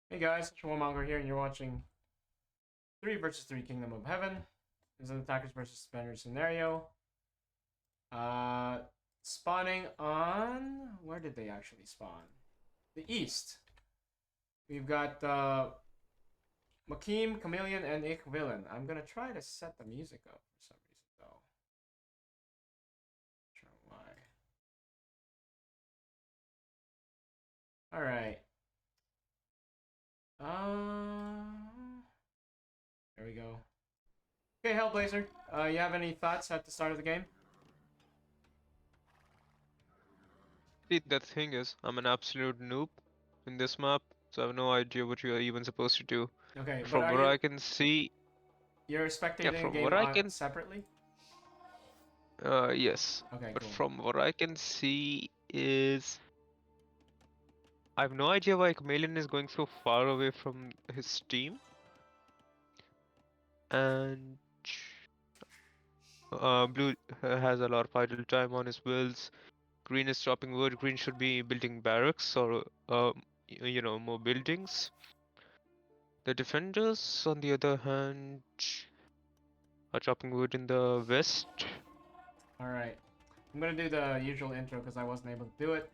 Hey guys, it's Warmonger here, and you're watching 3 versus 3 Kingdom of Heaven. This is an attackers versus defenders scenario. Uh, Spawning on... Where did they actually spawn? The east. We've got Makim, Kmaleon, and Villain. I'm gonna try to set the music up for some reason, though. Not sure why. Alright. There we go. Okay, Hellblazer, you have any thoughts at the start of the game? See, the thing is, I'm an absolute noob in this map, so I have no idea what you are even supposed to do. Okay, but From are what you... I can see, You're yeah, spectating a from game what I can, separately? yes. Okay, But cool. from what I can see is, I have no idea why Chameleon is going so far away from his team, and Blue has a lot of idle time on his builds. Green is chopping wood. Green should be building barracks or, more buildings. The defenders, on the other hand, are chopping wood in the west. Alright. I'm gonna do the usual intro because I wasn't able to do it.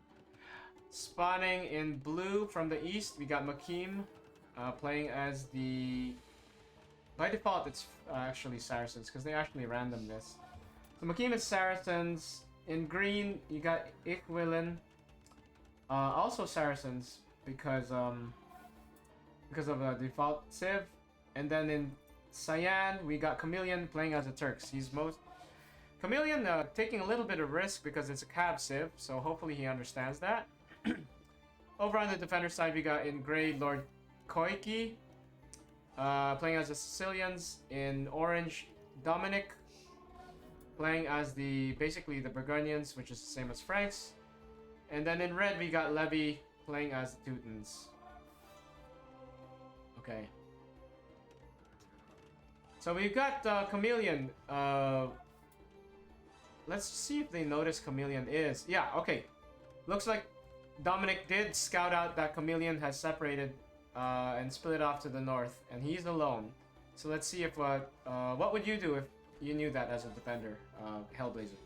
Spawning in blue from the east, we got Makim playing as the... By default, it's actually Saracens because they actually random this. So Makim is Saracens. In green, you got Ikwilin. Also Saracens because of the default Civ. And then in Cyan, we got Chameleon playing as a Turks. He's most... Kmaleon taking a little bit of risk because it's a cab civ, so hopefully he understands that. Over on the defender side, we got in gray lordkoekie playing as the Sicilians. In orange, Dominik playing as basically the Burgundians, which is the same as Franks. And then in red, we got Levi playing as the Teutons. Okay. So we've got Kmaleon. Let's see if they notice Kmaleon is. Yeah, okay. Looks like Dominik did scout out that Kmaleon has separated and split off to the north, and he's alone. So let's see if what would you do if you knew that as a defender, Hellblazer?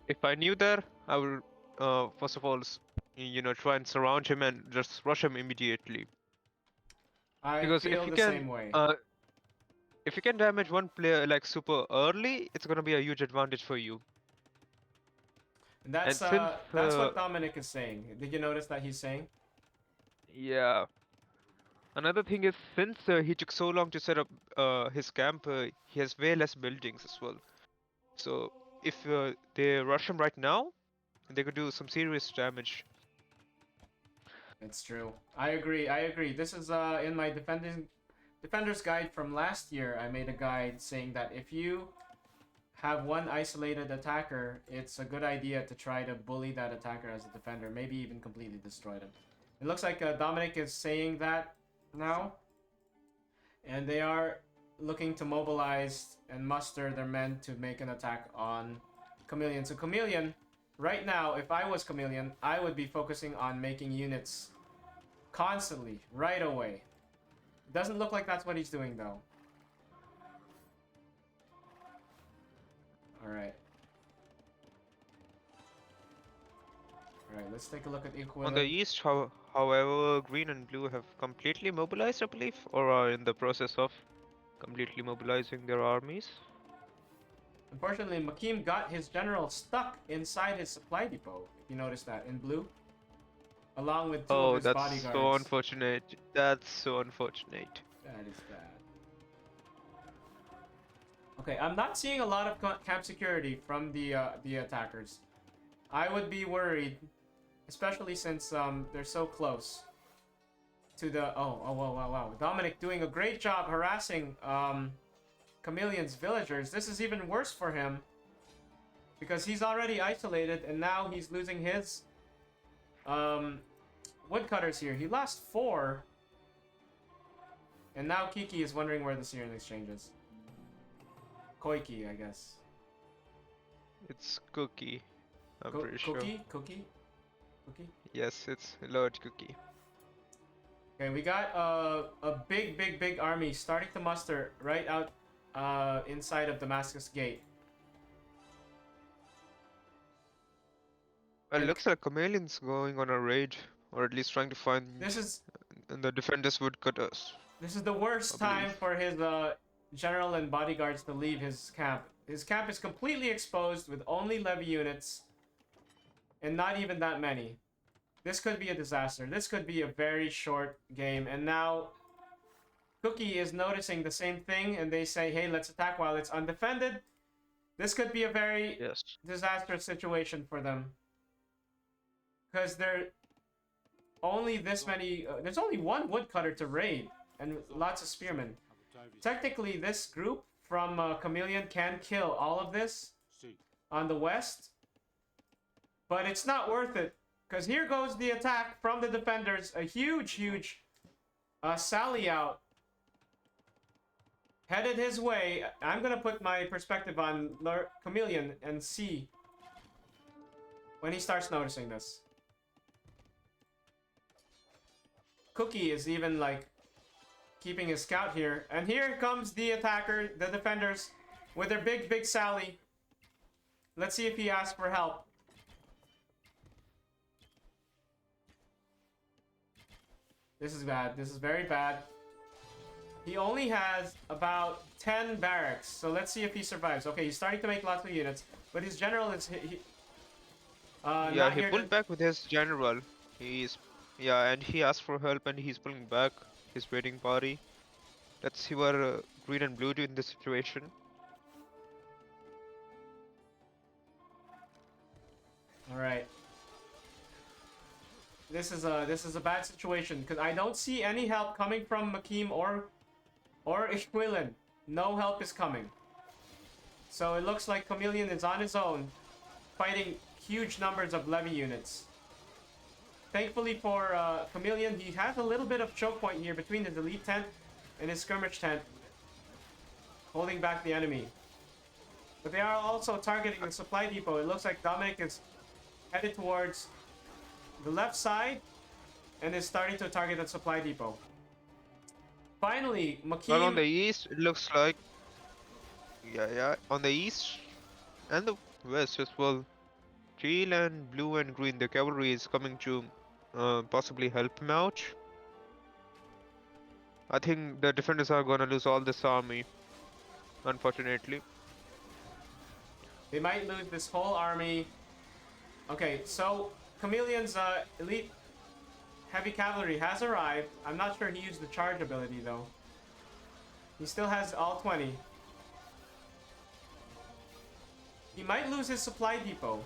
If I knew that, I would, first of all, try and surround him and just rush him immediately. I Because feel the same way. if you can damage one player like super early, it's gonna be a huge advantage for you. And And since, that's what Dominik is saying. Did you notice that he's saying? yeah, another thing is since he took so long to set up his camp, he has way less buildings as well. So if they rush him right now, they could do some serious damage. It's true. I agree. I agree. This is in my defender's guide from last year. I made a guide saying that if you have one isolated attacker, it's a good idea to try to bully that attacker as a defender, maybe even completely destroy them. It looks like Dominik is saying that now, and they are looking to mobilize and muster their men to make an attack on Kmaleon. So Kmaleon, right now, if I was Kmaleon, I would be focusing on making units constantly, right away. It doesn't look like that's what he's doing, though. Alright. Alright, let's take a look at On the Equilin. east, however, green and blue have completely mobilized, I believe, or are in the process of completely mobilizing their armies. Unfortunately, Makim got his general stuck inside his supply depot, if you notice that, in blue. Along with two of Oh, his that's so bodyguards. unfortunate. That's so unfortunate. That is bad. Okay, I'm not seeing a lot of camp security from the attackers. I would be worried, especially since they're so close to the... Oh, wow, wow, wow. Dominik doing a great job harassing Chameleon's villagers. This is even worse for him because he's already isolated and now he's losing his woodcutters here. He lost 4. And now Kiki is wondering where the Syrian exchange is. Koiki, I guess. It's Cookie, I'm pretty sure. Cookie? Cookie? Cookie? Yes, it's Lord Cookie. Okay, we got a big army starting to muster right out inside of Damascus Gate. Well, And looks like Chameleon's going on a raid, or at least trying to find, this is and the defenders would cut us, this is the I worst time believe. for his general and bodyguards to leave his camp. His camp is completely exposed with only levy units and not even that many. This could be a disaster. This could be a very short game. And now Cookie is noticing the same thing and they say, hey, let's attack while it's undefended. This could be a very Yes. disastrous situation for them. Because there only this many... there's only one woodcutter to raid and lots of spearmen. Technically, this group from Kmaleon can kill all of this on the west. But it's not worth it. Because here goes the attack from the defenders. A huge sally out. Headed his way. I'm going to put my perspective on Lord Kmaleon and see when he starts noticing this. Cookie is even like keeping his scout here. And here comes the attacker, the defenders, with their big sally. Let's see if he asks for help. This is bad. This is very bad. He only has about 10 barracks, so let's see if he survives. Okay, he's starting to make lots of units, but his general is Yeah, not he here pulled to... back with his general. Yeah, and he asked for help, and he's pulling back his raiding party. Let's see what green and blue do in this situation. All right. This is a bad situation because I don't see any help coming from Makim or Iquilin. No help is coming. So it looks like Kmaleon is on his own, fighting huge numbers of levy units. Thankfully for Kmaleon, he has a little bit of choke point here between his elite tent and his skirmish tent, holding back the enemy. But they are also targeting the supply depot. It looks like Dominik is headed towards the left side and is starting to target the supply depot. Finally, Well, on Makim... the east, it looks like... Yeah, on the east and the west as well. Teal and blue and green, the cavalry is coming to possibly help him out. I think the defenders are gonna lose all this army, unfortunately. They might lose this whole army. Okay, so Kmaleon's elite heavy cavalry has arrived. I'm not sure he used the charge ability though. He still has all 20. He might lose his supply depot.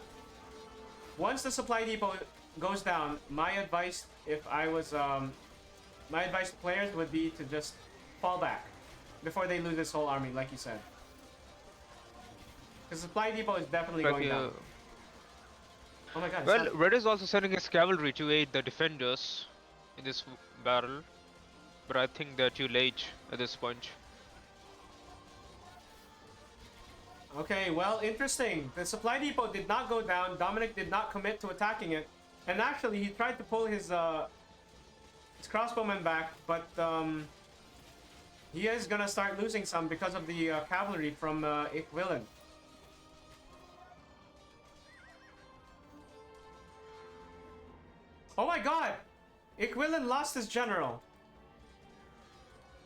Once the supply depot goes down, my advice, if I was my advice to players would be to just fall back before they lose this whole army, like you said. Because supply depot is definitely Like, going down. Oh my god. well, Red is also sending his cavalry to aid the defenders in this battle, but I think they're too late at this point. Okay, well, interesting. The supply depot did not go down. Dominik did not commit to attacking it. And actually, he tried to pull his crossbowmen back, but he is gonna start losing some because of the cavalry from Iquilin. Oh my god! Iquilin lost his general.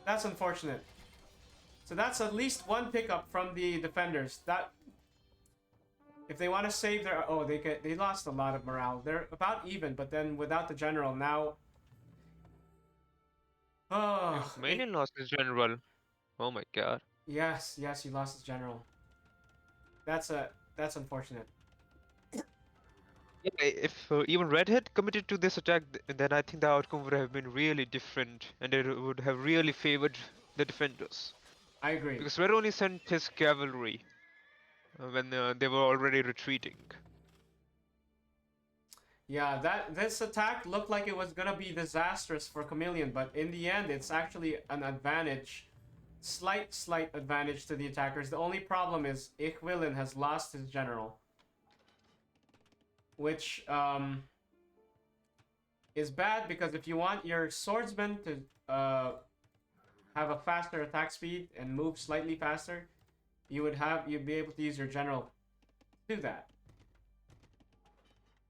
That's unfortunate. So that's at least one pickup from the defenders. That, if they want to save their... Oh, they lost a lot of morale. They're about even, but then without the general, now... Oh, Kmaleon lost his general. Oh my god. yes, he lost his general. That's unfortunate. Yeah, if even Red had committed to this attack, then I think the outcome would have been really different, and it would have really favored the defenders. I agree. Because Red only sent his cavalry when they were already retreating. Yeah, this attack looked like it was gonna be disastrous for Kmaleon, but in the end, it's actually an advantage. Slight advantage to the attackers. The only problem is Iquilin has lost his general. Which, is bad because if you want your swordsman to have a faster attack speed and move slightly faster, you'd be able to use your general to do that.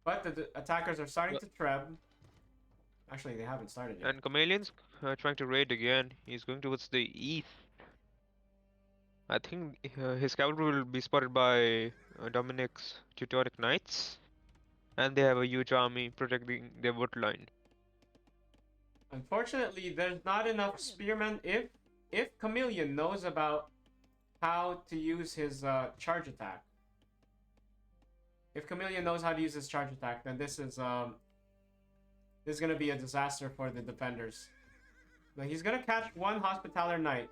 But the attackers are starting to treb. Actually, they haven't started yet. And Chameleon's trying to raid again. He's going towards the east. I think his cavalry will be spotted by Dominik's Teutonic Knights. And they have a huge army protecting their wood line. Unfortunately, there's not enough spearmen. If Kmaleon knows about how to use his charge attack, if Kmaleon knows how to use his charge attack, then this is gonna be a disaster for the defenders. Now he's gonna catch one Hospitaller Knight.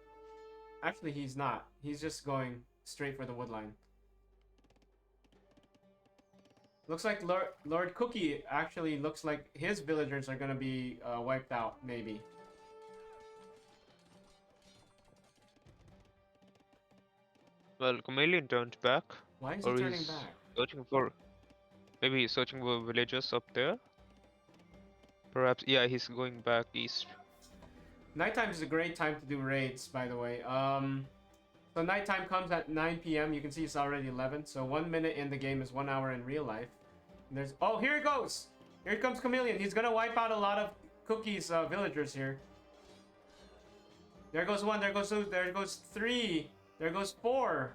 Actually, he's not. He's just going straight for the woodline. Looks like lordkoekie actually looks like his villagers are gonna be wiped out, maybe. Well, Chameleon turned back. Why is he Or turning he's back? searching for... Maybe he's searching for villagers up there. Perhaps, yeah, he's going back east. Nighttime is a great time to do raids, by the way. So nighttime comes at 9 p.m. You can see it's already 11. So 1 minute in the game is 1 hour in real life. And there's... Oh, here it goes! Here comes Kmaleon. He's gonna wipe out a lot of Cookie's villagers here. There goes 1, there goes 2, there goes 3, there goes 4,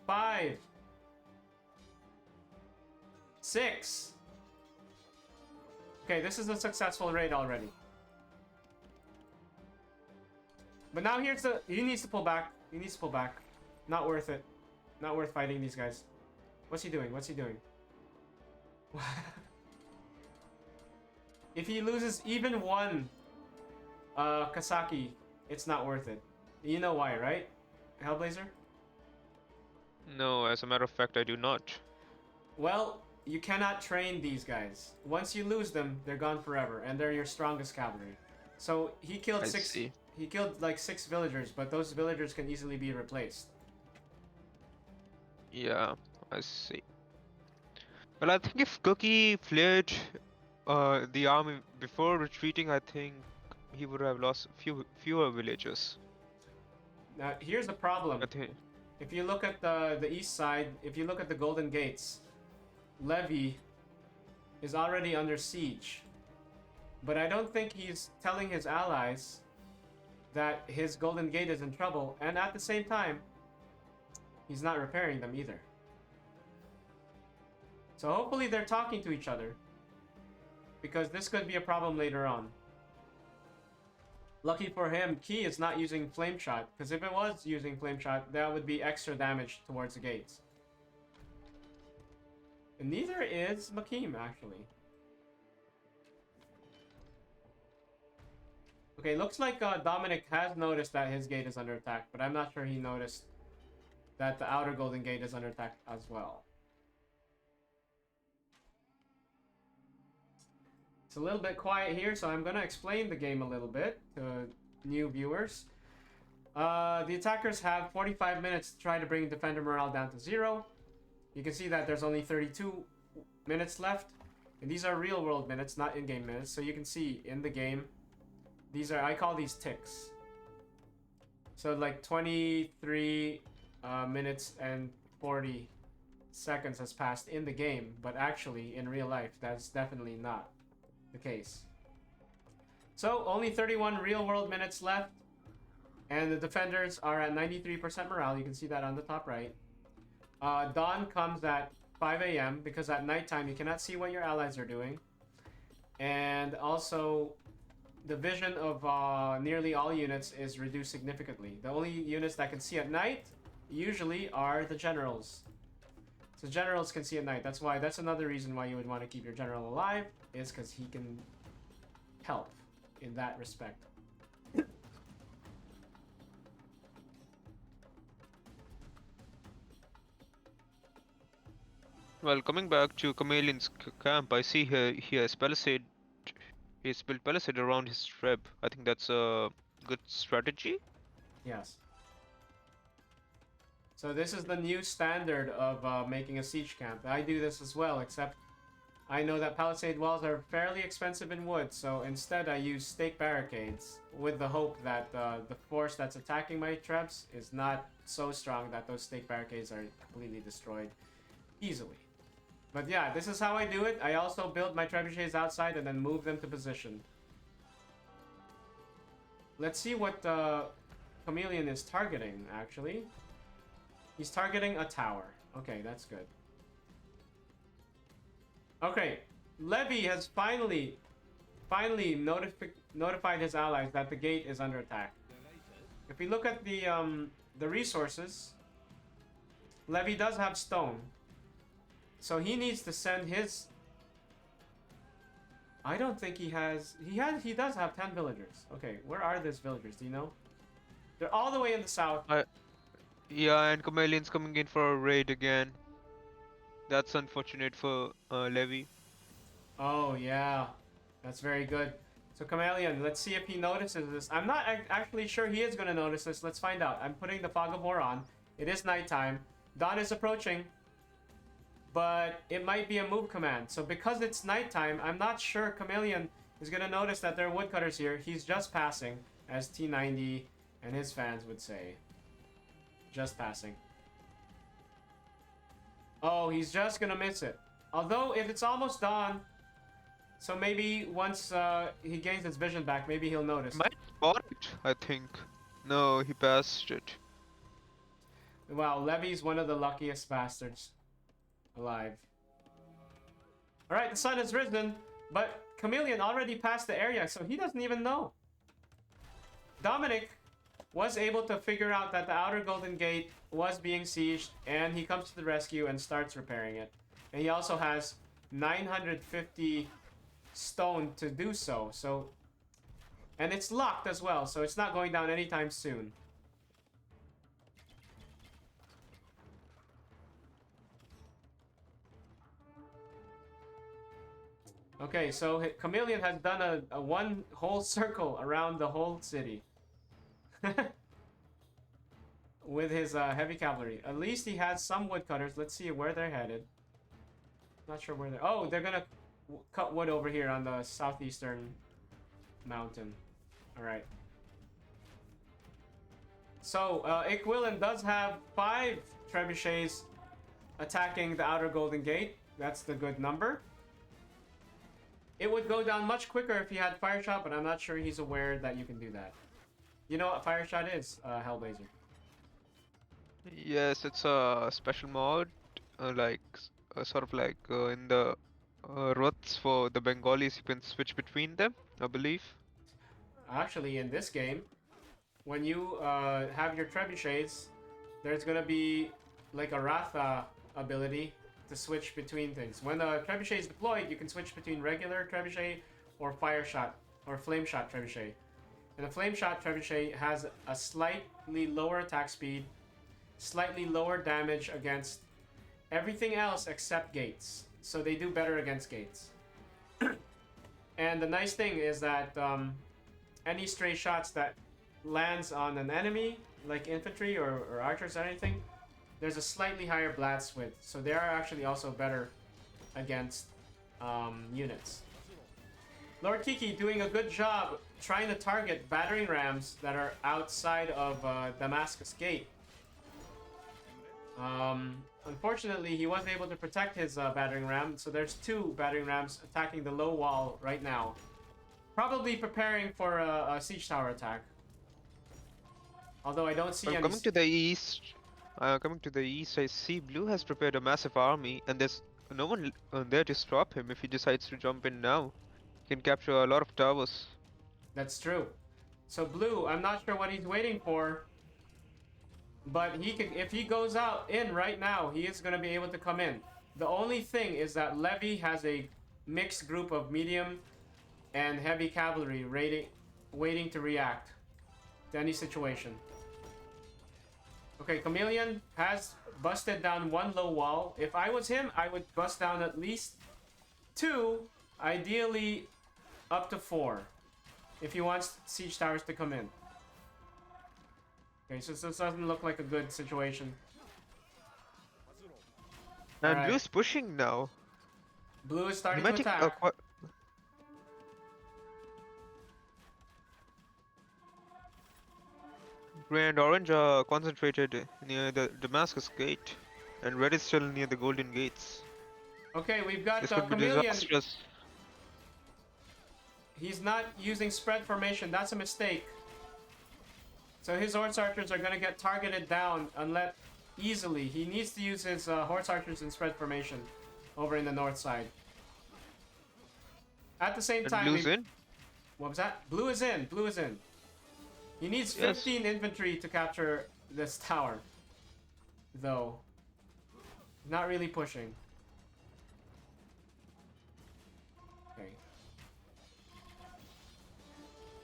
5, 6. Okay, this is a successful raid already. But now here's the... He needs to pull back. He needs to pull back. Not worth it. Not worth fighting these guys. What's he doing? What's he doing? If he loses even one Kasaki, it's not worth it. You know why, right? Hellblazer? No, as a matter of fact, I do not. Well, you cannot train these guys. Once you lose them, they're gone forever, and they're your strongest cavalry. So he killed I six. see. He killed like 6 villagers, but those villagers can easily be replaced. Yeah, I see. Well, I think if Cookie fled the army before retreating, I think he would have lost fewer villagers. Now, here's the problem. I think. If you look at the east side, if you look at the Golden Gates, Levi is already under siege. But I don't think he's telling his allies that his Golden Gate is in trouble, and at the same time, he's not repairing them either. So hopefully they're talking to each other, because this could be a problem later on. Lucky for him, Kie is not using Flame Shot, because if it was using Flame Shot, that would be extra damage towards the gates. And neither is Makim, actually. Okay, looks like Dominik has noticed that his gate is under attack, but I'm not sure he noticed that the outer Golden Gate is under attack as well. It's a little bit quiet here, so I'm going to explain the game a little bit to new viewers. The attackers have 45 minutes to try to bring defender morale down to 0. You can see that there's only 32 minutes left. And these are real world minutes, not in-game minutes. So you can see in the game, these are, I call these ticks. So like 23 minutes and 40 seconds has passed in the game, but actually in real life, that's definitely not the case. So only 31 real world minutes left, and the defenders are at 93% morale. You can see that on the top right. Dawn comes at 5 a.m. because at nighttime you cannot see what your allies are doing, and also the vision of nearly all units is reduced significantly. The only units that can see at night usually are the generals. So generals can see at night. That's another reason why you would want to keep your general alive, is because he can help in that respect. Well, coming back to Chameleon's camp, I see here he has palisade. He's built palisade around his treb. I think that's a good strategy. Yes. So this is the new standard of making a siege camp. I do this as well, except I know that palisade walls are fairly expensive in wood, so instead I use stake barricades with the hope that the force that's attacking my trebs is not so strong that those stake barricades are completely destroyed easily. But yeah, this is how I do it. I also build my trebuchets outside and then move them to position. Let's see what Kmaleon is targeting, actually. He's targeting a tower. Okay, that's good. Okay, Levi has finally notified his allies that the gate is under attack. If we look at the resources, Levi does have stone, so he needs to send his. I don't think he has. He does have 10 villagers. Okay, where are these villagers? Do you know? They're all the way in the south. Yeah, and Chameleon's coming in for a raid again. That's unfortunate for Levi. Oh yeah, that's very good. So Kmaleon, let's see if he notices this. I'm not actually sure he is going to notice this. Let's find out. I'm putting the fog of war on. It is nighttime. Dawn is approaching. But it might be a move command. So because it's nighttime, I'm not sure Kmaleon is going to notice that there are woodcutters here. He's just passing, as T90 and his fans would say. Just passing. Oh, he's just going to miss it. Although, if it's almost dawn, so maybe once he gains his vision back, maybe he'll notice. Might spot it, I think. No, he passed it. Wow, Levi's one of the luckiest bastards alive. Alright, the sun has risen, but Kmaleon already passed the area, so he doesn't even know. Dominik was able to figure out that the outer golden gate was being sieged, and he comes to the rescue and starts repairing it. And he also has 950 stone to do so. And it's locked as well, so it's not going down anytime soon. Okay, so Kmaleon has done a one whole circle around the whole city. With his heavy cavalry. At least he has some woodcutters. Let's see where they're headed. Not sure where they're... Oh, they're gonna cut wood over here on the southeastern mountain. Alright. So, Ikwilin does have 5 trebuchets attacking the outer golden gate. That's the good number. It would go down much quicker if he had fire shot, but I'm not sure he's aware that you can do that. You know what fire shot is, Hellblazer? Yes, it's a special mod, like sort of like in the routes for the Bengalis, you can switch between them, I believe. Actually, in this game, when you have your trebuchets, there's gonna be like a Ratha ability to switch between things. When the trebuchet is deployed, you can switch between regular trebuchet or fire shot or flame shot trebuchet. And a flame shot trebuchet has a slightly lower attack speed, slightly lower damage against everything else except gates. So they do better against gates. And the nice thing is that any stray shots that lands on an enemy, like infantry or archers or anything, there's a slightly higher blast width. So they are actually also better against units. Lordkoekie doing a good job trying to target battering rams that are outside of Damascus Gate. Unfortunately, he wasn't able to protect his battering ram, so there's 2 battering rams attacking the low wall right now. Probably preparing for a siege tower attack. Although I don't see any... Coming to the east, I see Blue has prepared a massive army, and there's no one there to stop him if he decides to jump in now. He can capture a lot of towers. That's true. So Blue, I'm not sure what he's waiting for. But he can, if he goes out in right now, he is going to be able to come in. The only thing is that Levi has a mixed group of medium and heavy cavalry waiting to react to any situation. Okay, Kmaleon has busted down 1 low wall. If I was him, I would bust down at least 2, ideally up to 4, if he wants siege towers to come in. Okay, so this doesn't look like a good situation. And Alright. Blue's pushing now. Blue is starting to Hermetic, attack. Grey and orange are concentrated near the Damascus gate, and red is still near the golden gates. Okay, we've got This could be Kmaleon. disastrous. He's not using spread formation. That's a mistake. So his horse archers are gonna get targeted down unless easily. He needs to use his horse archers in spread formation over in the north side. At the same And time, blue's in. what was that? Blue is in. Blue is in. He needs 15 infantry to capture this tower, though. Not really pushing. Okay.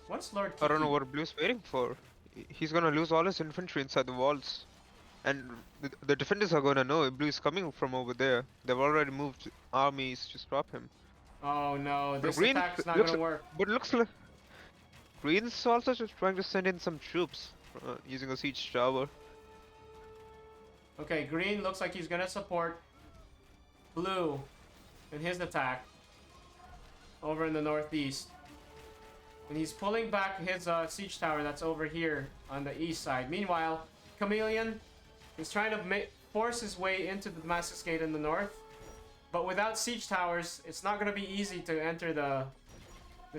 What's lordkoekie? I don't know what blue's waiting for. He's gonna lose all his infantry inside the walls. And the defenders are gonna know if blue is coming from over there. They've already moved armies to stop him. Oh no, But this green attack's not looks, gonna work. but looks like green's also just trying to send in some troops using a siege tower. Okay, green looks like he's gonna support blue in his attack over in the northeast. And he's pulling back his siege tower that's over here on the east side. Meanwhile, Kmaleon is trying to force his way into the Damascus Gate in the north. But without siege towers, it's not going to be easy to enter the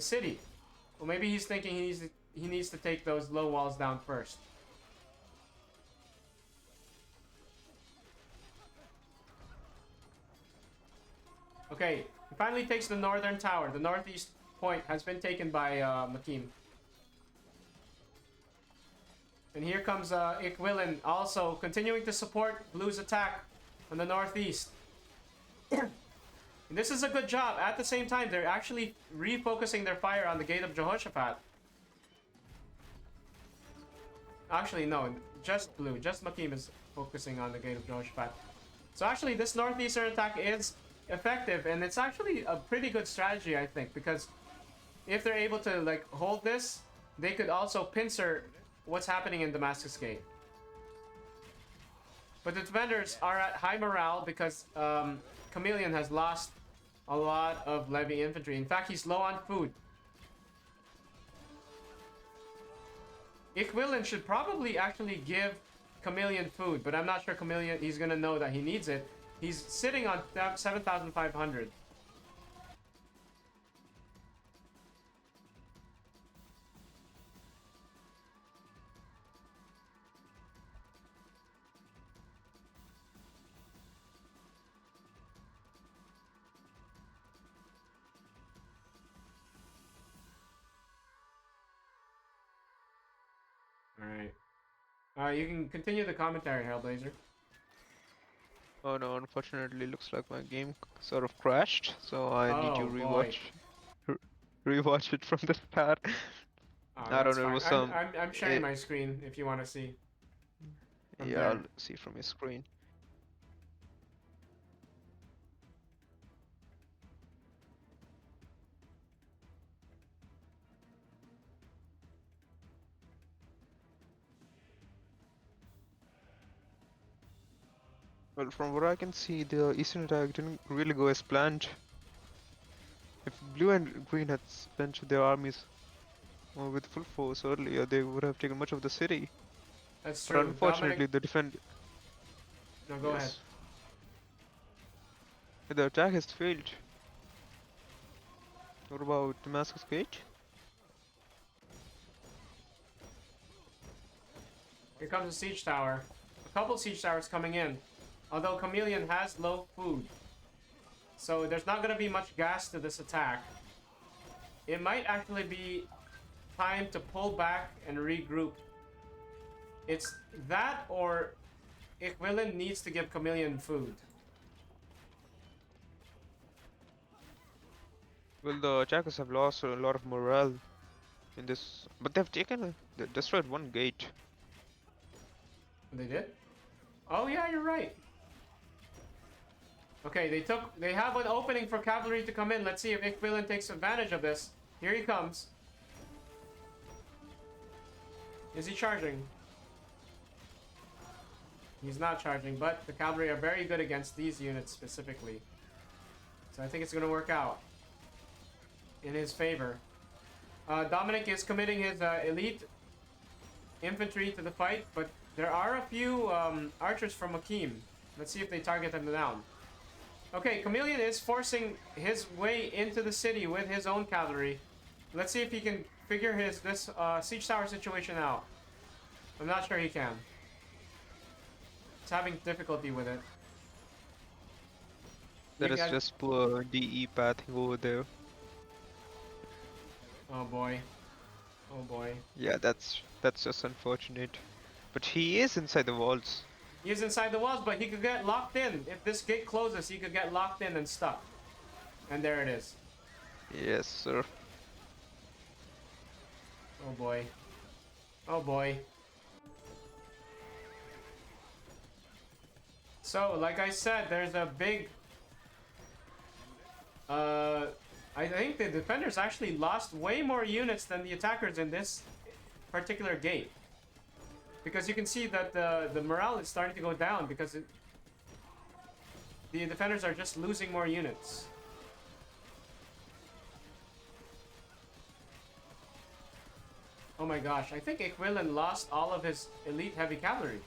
city. Well, maybe he's thinking he needs to take those low walls down first. Okay, he finally takes the northern tower. The northeast point has been taken by Makim. And here comes Ikwilin also continuing to support Blue's attack on the northeast. And this is a good job. At the same time, they're actually refocusing their fire on the Gate of Jehoshaphat. Actually, no, just Blue. Just Makim is focusing on the Gate of Jehoshaphat. So actually, this northeastern attack is effective, and it's actually a pretty good strategy, I think, because if they're able to like hold this, they could also pincer what's happening in Damascus Gate. But the defenders are at high morale because Kmaleon has lost a lot of Levi infantry. In fact, he's low on food. Ikwilin should probably actually give Kmaleon food, but I'm not sure Kmaleon, he's gonna know that he needs it. He's sitting on 7,500. Alright. You can continue the commentary, Hellblazer. Oh no, unfortunately, looks like my game sort of crashed, so I need to rewatch it from the start. I don't know, it was some. I'm sharing my screen if you want to see. Yeah, I'll see from your screen. Well, from what I can see, the Eastern attack didn't really go as planned. If blue and green had spent their armies with full force earlier, they would have taken much of the city. That's true. But unfortunately, Dominik... the defend. No, go ahead. The attack has failed. What about Damascus Gate? Here comes a siege tower. A couple siege towers coming in. Although Kmaleon has low food. So there's not going to be much gas to this attack. It might actually be time to pull back and regroup. It's that or Ikwilin needs to give Kmaleon food. Well, the attackers have lost a lot of morale in this, but they destroyed one gate. They did? Oh yeah, you're right. Okay, they have an opening for cavalry to come in. Let's see if Ikwilin takes advantage of this. Here he comes. Is he charging? He's not charging, but the cavalry are very good against these units specifically. So I think it's gonna work out in his favor. Dominik is committing his elite infantry to the fight, but there are a few archers from Akeem. Let's see if they target them down. Okay, Kmaleon is forcing his way into the city with his own cavalry. Let's see if he can figure this siege tower situation out. I'm not sure he can. He's having difficulty with it. That is just poor DE pathing over there. Oh boy. Oh boy. Yeah, that's just unfortunate. But he is inside the walls. He is inside the walls, but he could get locked in. If this gate closes, he could get locked in and stuck. And there it is. Yes, sir. Oh boy. Oh boy. So, like I said, there's a big... I think the defenders actually lost way more units than the attackers in this particular gate. Because you can see that the morale is starting to go down because the defenders are just losing more units. Oh my gosh, I think Equilin lost all of his elite heavy cavalry.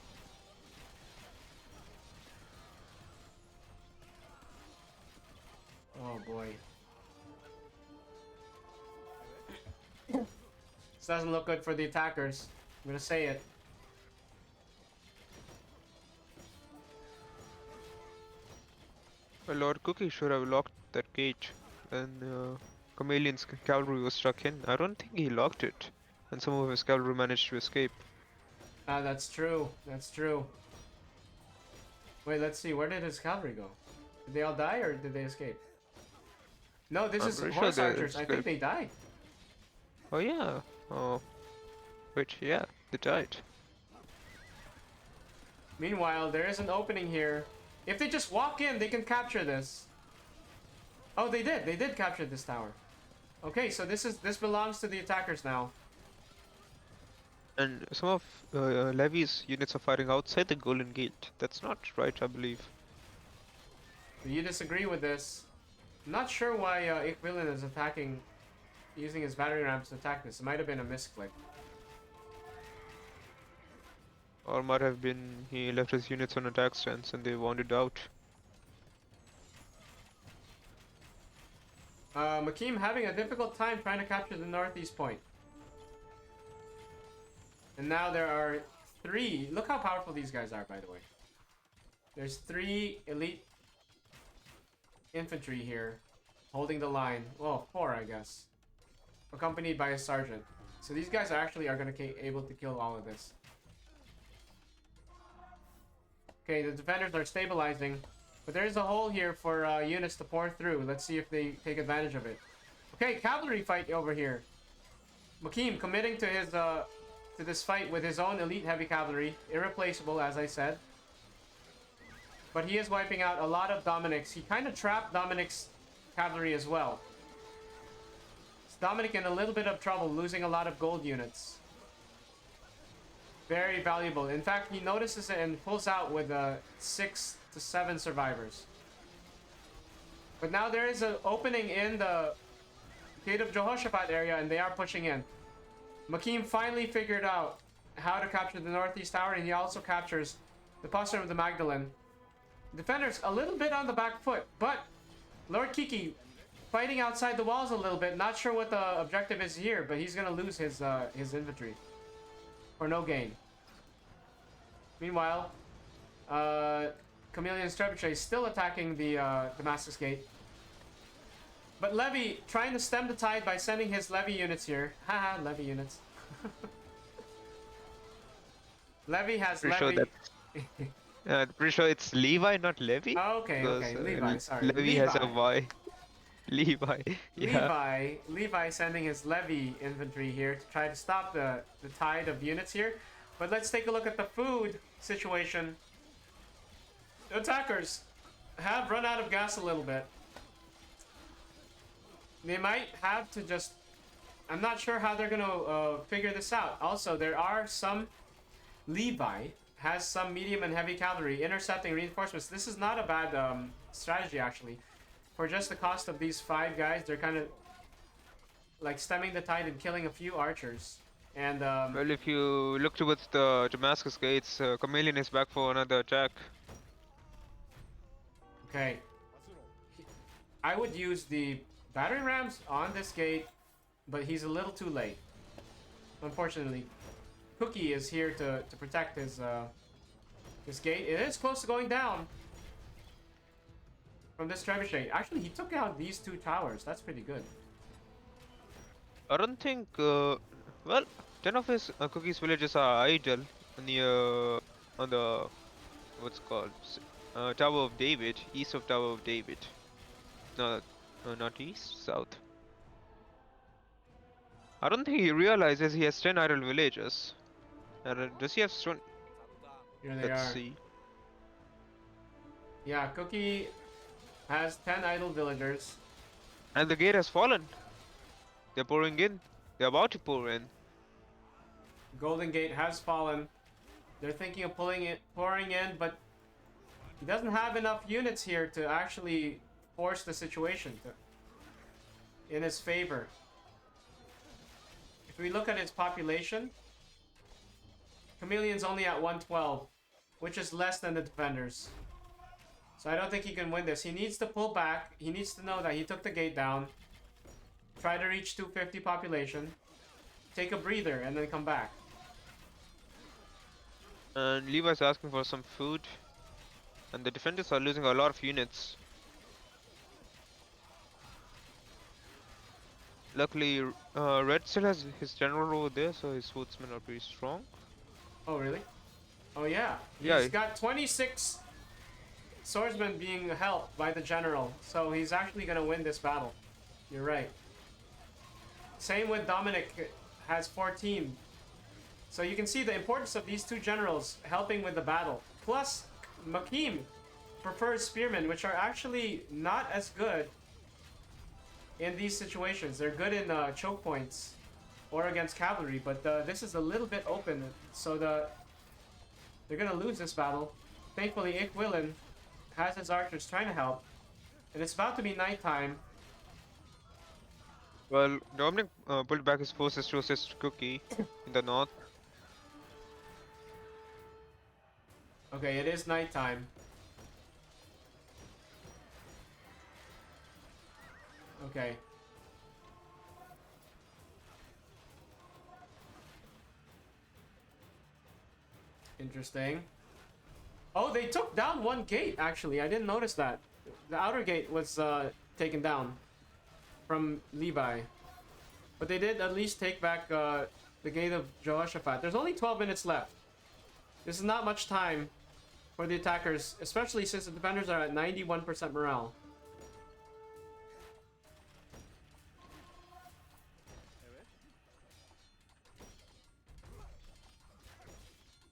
Oh boy. This doesn't look good for the attackers. I'm gonna say it. Well, lordkoekie should have locked that gate when Kmaleon's cavalry was struck in. I don't think he locked it, and some of his cavalry managed to escape. Ah, that's true. That's true. Wait, let's see. Where did his cavalry go? Did they all die or did they escape? No, this is horse archers. I think they died. Oh yeah. Oh, wait, yeah, they died. Meanwhile, there is an opening here. If they just walk in, they can capture this. Oh, they did. They did capture this tower. Okay, so this belongs to the attackers now. And some of Levi's units are fighting outside the Golden Gate. That's not right, I believe. You disagree with this? I'm not sure why Ikvilin is attacking, using his battery ramps to attack this. It might have been a misclick. Or might have been he left his units on attack stance and they wandered out. Makeem having a difficult time trying to capture the northeast point. And now there are 3. Look how powerful these guys are, by the way. There's 3 elite infantry here holding the line. Well, 4, I guess. Accompanied by a sergeant. So these guys actually are going to be able to kill all of this. Okay, the defenders are stabilizing. But there's a hole here for units to pour through. Let's see if they take advantage of it. Okay, cavalry fight over here. Makeem committing to his to this fight with his own elite heavy cavalry. Irreplaceable, as I said. But he is wiping out a lot of Dominik's. He kind of trapped Dominik's cavalry as well. So Dominik in a little bit of trouble, losing a lot of gold units. Very valuable. In fact, he notices it and pulls out with 6 to 7 survivors. But now there is an opening in the Gate of Jehoshaphat area and they are pushing in. Makeem finally figured out how to capture the northeast tower, and he also captures the postern of the Magdalene. Defenders a little bit on the back foot, but lordkoekie fighting outside the walls a little bit. Not sure what the objective is here, but he's gonna lose his infantry for no gain. Meanwhile, Kmaleon's trebuchet is still attacking the Damascus Gate. But Levi trying to stem the tide by sending his Levi units here. Haha, Levi units. Levi has Pretty Levi. Sure pretty sure it's Levi, not Levi. Oh, okay, Because, okay, Levi. Sorry, Levi has a Y. Levi. Yeah. Levi sending his Levi infantry here to try to stop the tide of units here. But let's take a look at the food situation. The attackers have run out of gas a little bit. They might have to just... I'm not sure how they're gonna figure this out. Also, there are some... Levi has some medium and heavy cavalry intercepting reinforcements. This is not a bad strategy, actually. for just the cost of these 5 guys, they're kind of like stemming the tide and killing a few archers. And Well, if you look towards the Damascus gates, Chameleon is back for another attack. okay, I would use the battering rams on this gate, but he's a little too late. Unfortunately, Cookie is here to protect his gate. It is close to going down from this trebuchet. Actually, he took out these 2 towers. That's pretty good. I don't think. Well, 10 of his Cookie's villages are idle near on the what's called Tower of David, east of Tower of David. No, not east, south. I don't think he realizes he has 10 idle villages. Does he have stone? Here they Let's are. see. Yeah, Cookie has 10 idle villagers. And the gate has fallen. They're pouring in. They're about to pour in. Golden Gate has fallen. They're thinking of pouring in, but he doesn't have enough units here to actually force the situation in his favor. If we look at his population, Chameleon's only at 112, which is less than the defenders. So I don't think he can win this. He needs to pull back. He needs to know that he took the gate down. Try to reach 250 population. Take a breather and then come back. And Levi's asking for some food. And the defenders are losing a lot of units. Luckily, Red still has his general over there, so his swordsmen are pretty strong. Oh, really? Oh, yeah. Yeah. He's got 26 swordsmen being helped by the general. So he's actually going to win this battle. You're right. Same with Dominik, has 14. So you can see the importance of these 2 generals helping with the battle. Plus, Makim prefers spearmen, which are actually not as good in these situations. They're good in choke points or against cavalry, but this is a little bit open, so they're gonna lose this battle. Thankfully, Ikwilin has his archers trying to help, and it's about to be nighttime. Well, Dominic pulled back his forces to assist Cookie in the north. Okay, it is nighttime. Okay. Interesting. Oh, they took down 1 gate, actually. I didn't notice that. The outer gate was taken down from Levi. But they did at least take back the gate of Jehoshaphat. There's only 12 minutes left. This is not much time for the attackers, especially since the defenders are at 91% morale.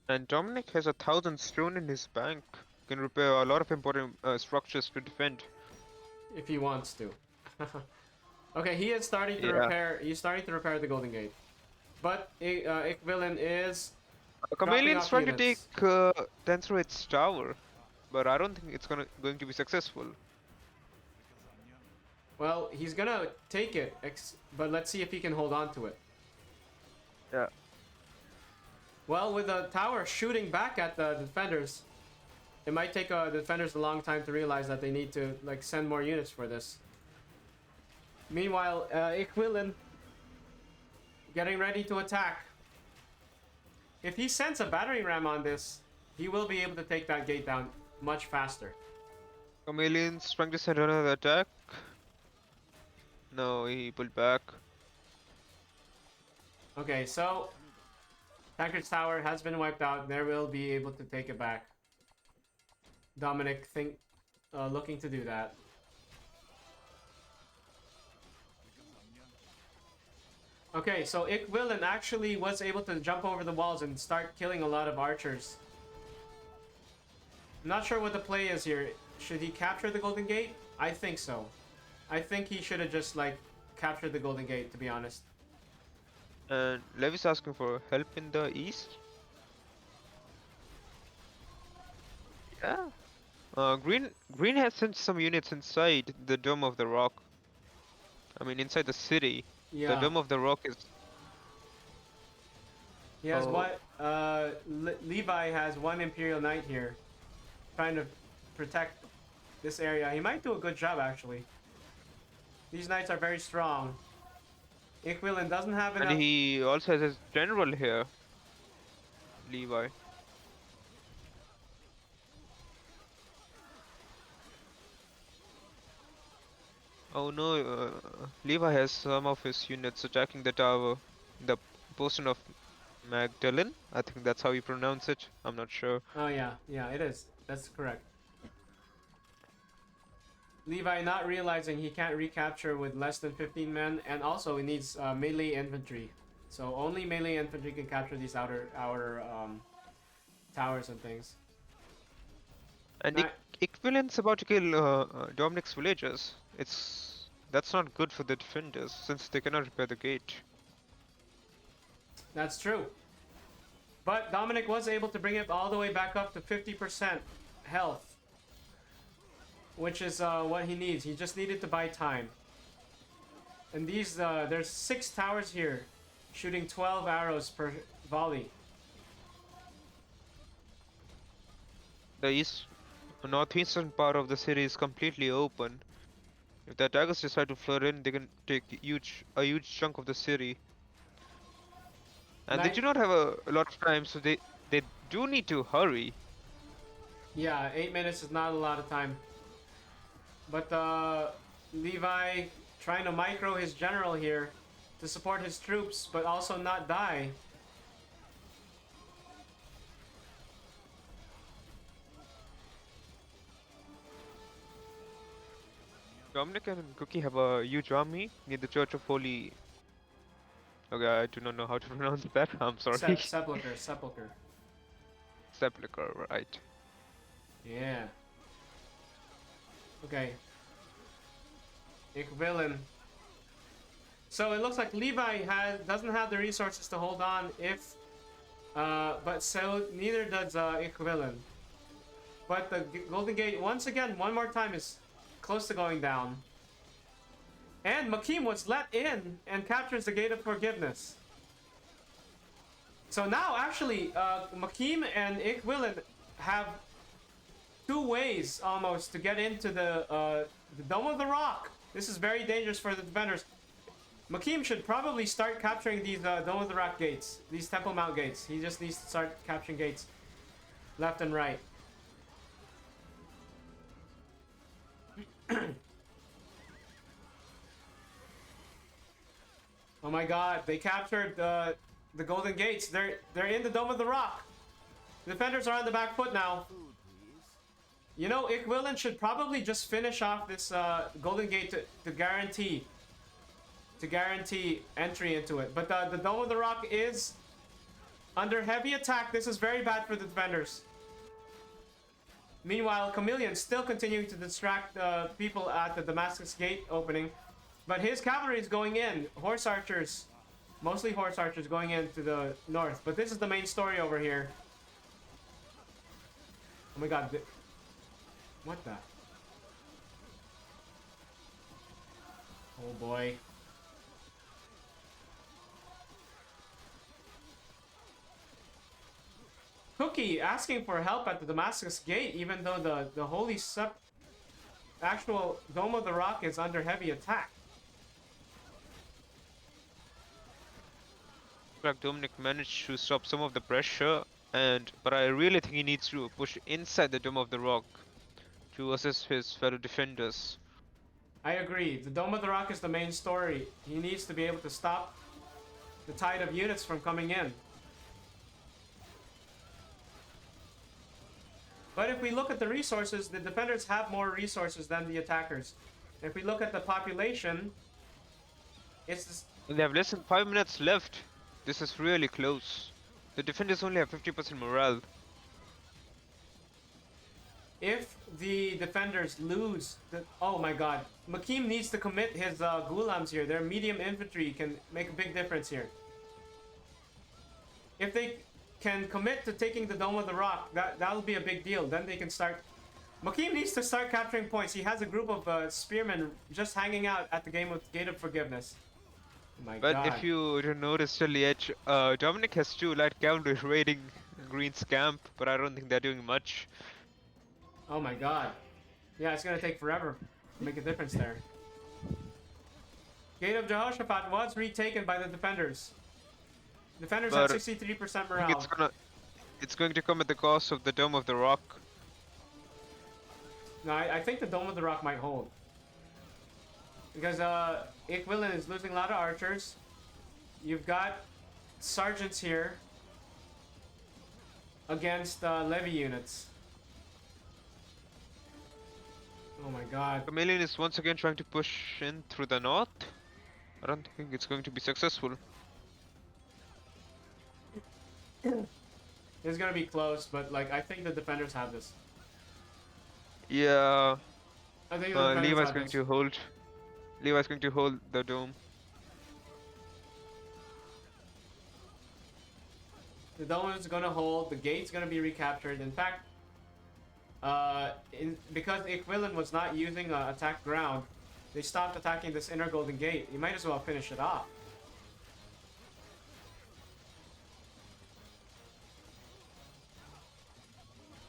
And Dominic has 1,000 stone in his bank. Can repair a lot of important structures to defend. If he wants to. Okay, he is starting to repair. He's starting to repair the Golden Gate, but Ikwilin is. Chameleon's trying to take Tensorite's tower, but I don't think it's going to be successful. Well, he's gonna take it, but let's see if he can hold on to it. Yeah. Well, with the tower shooting back at the defenders, it might take the defenders a long time to realize that they need to like send more units for this. Meanwhile, Ikwilin getting ready to attack. If he sends a battering ram on this, he will be able to take that gate down much faster. Chameleon's trying to send another attack. No, he pulled back. Okay, so Tankard's tower has been wiped out. They will be able to take it back. Dominik looking to do that. Okay, so Ikwilin actually was able to jump over the walls and start killing a lot of archers. I'm not sure what the play is here. Should he capture the Golden Gate? I think so. I think he should have just like captured the Golden Gate, to be honest. And Levi's asking for help in the east. Yeah. Green has sent some units inside the Dome of the Rock. I mean, inside the city. The Yeah. Dome of the Rock is. He has Oh, what? Levi has one Imperial Knight here, trying to protect this area. He might do a good job, actually. These knights are very strong. Iquilin doesn't have and enough. he also has his general here, Levi. Oh no, Levi has some of his units attacking the tower. The portion of Magdalene? I think that's how you pronounce it. I'm not sure. Oh yeah, yeah, it is. That's correct. Levi not realizing he can't recapture with less than 15 men, and also he needs melee infantry. So only melee infantry can capture these outer towers and things. And Not, Equivalent's about to kill Dominik's villagers. That's not good for the defenders since they cannot repair the gate. that's true. But Dominik was able to bring it all the way back up to 50% health, which is what he needs. He just needed to buy time. And these, there's 6 towers here, shooting 12 arrows per volley. The northeastern part of the city is completely open. If the attackers decide to flood in, they can take a huge chunk of the city. And they Night. do not have a lot of time, so they do need to hurry. Yeah, 8 minutes is not a lot of time. But Levi trying to micro his general here to support his troops, but also not die. Dominic and Cookie have a huge army near the Church of Holy. Okay, I do not know how to pronounce that. I'm sorry. Sepulcher. Sepulchre, right? Yeah. Okay. Villain. So it looks like Levi doesn't have the resources to hold on if, but so neither does Villain. But the Golden Gate once again, one more time, is close to going down. And Makim was let in and captures the Gate of Forgiveness. So now, actually, Makim and Ikwilin have 2 ways almost to get into the Dome of the Rock. This is very dangerous for the defenders. Makim should probably start capturing these Dome of the Rock gates, these Temple Mount gates. He just needs to start capturing gates left and right. Oh my god, they captured the Golden Gates. They're in the Dome of the Rock. The defenders are on the back foot now. You know, Ikwilin should probably just finish off this Golden Gate to guarantee entry into it. But the Dome of the Rock is under heavy attack. This is very bad for the defenders. Meanwhile, Kmaleon still continuing to distract people at the Damascus Gate opening. But his cavalry is going in. Horse archers. Mostly horse archers going into the north. But this is the main story over here. Oh my god. What the? Oh boy. Cookie asking for help at the Damascus Gate, even though the Holy actual Dome of the Rock is under heavy attack. Like Dominic managed to stop some of the pressure, but I really think he needs to push inside the Dome of the Rock to assist his fellow defenders. I agree. The Dome of the Rock is the main story. He needs to be able to stop the tide of units from coming in. But if we look at the resources, the defenders have more resources than the attackers. If we look at the population, it's... They have less than 5 minutes left. This is really close. The defenders only have 50% morale. If the defenders lose... oh my god. Makim needs to commit his Gulams here. Their medium infantry can make a big difference here. If they can commit to taking the Dome of the Rock, that'll be a big deal. Then they can start Makim needs to start capturing points. He has a group of spearmen just hanging out at the Gate of Forgiveness. Oh my Well, god. if you noticed on the edge, Dominik has 2 light cavalry raiding Green's camp, but I don't think they're doing much. Oh my god. Yeah, it's gonna take forever to make a difference there. Gate of Jehoshaphat was retaken by the defenders. Defenders had But 63% I think morale. it's going to come at the cost of the Dome of the Rock. No, I think the Dome of the Rock might hold. Because Ikwilin is losing a lot of archers. You've got sergeants here against Levi units. Oh my god. Kmaleon is once again trying to push in through the north. I don't think it's going to be successful. It's gonna be close, but like I think the defenders have this. Yeah, I think the defenders Levi's have going this. to hold. Levi's going to hold the dome. The dome is gonna hold. The gate's gonna be recaptured. In fact, because Ikwilin was not using attack ground, they stopped attacking this inner golden gate. You might as well finish it off.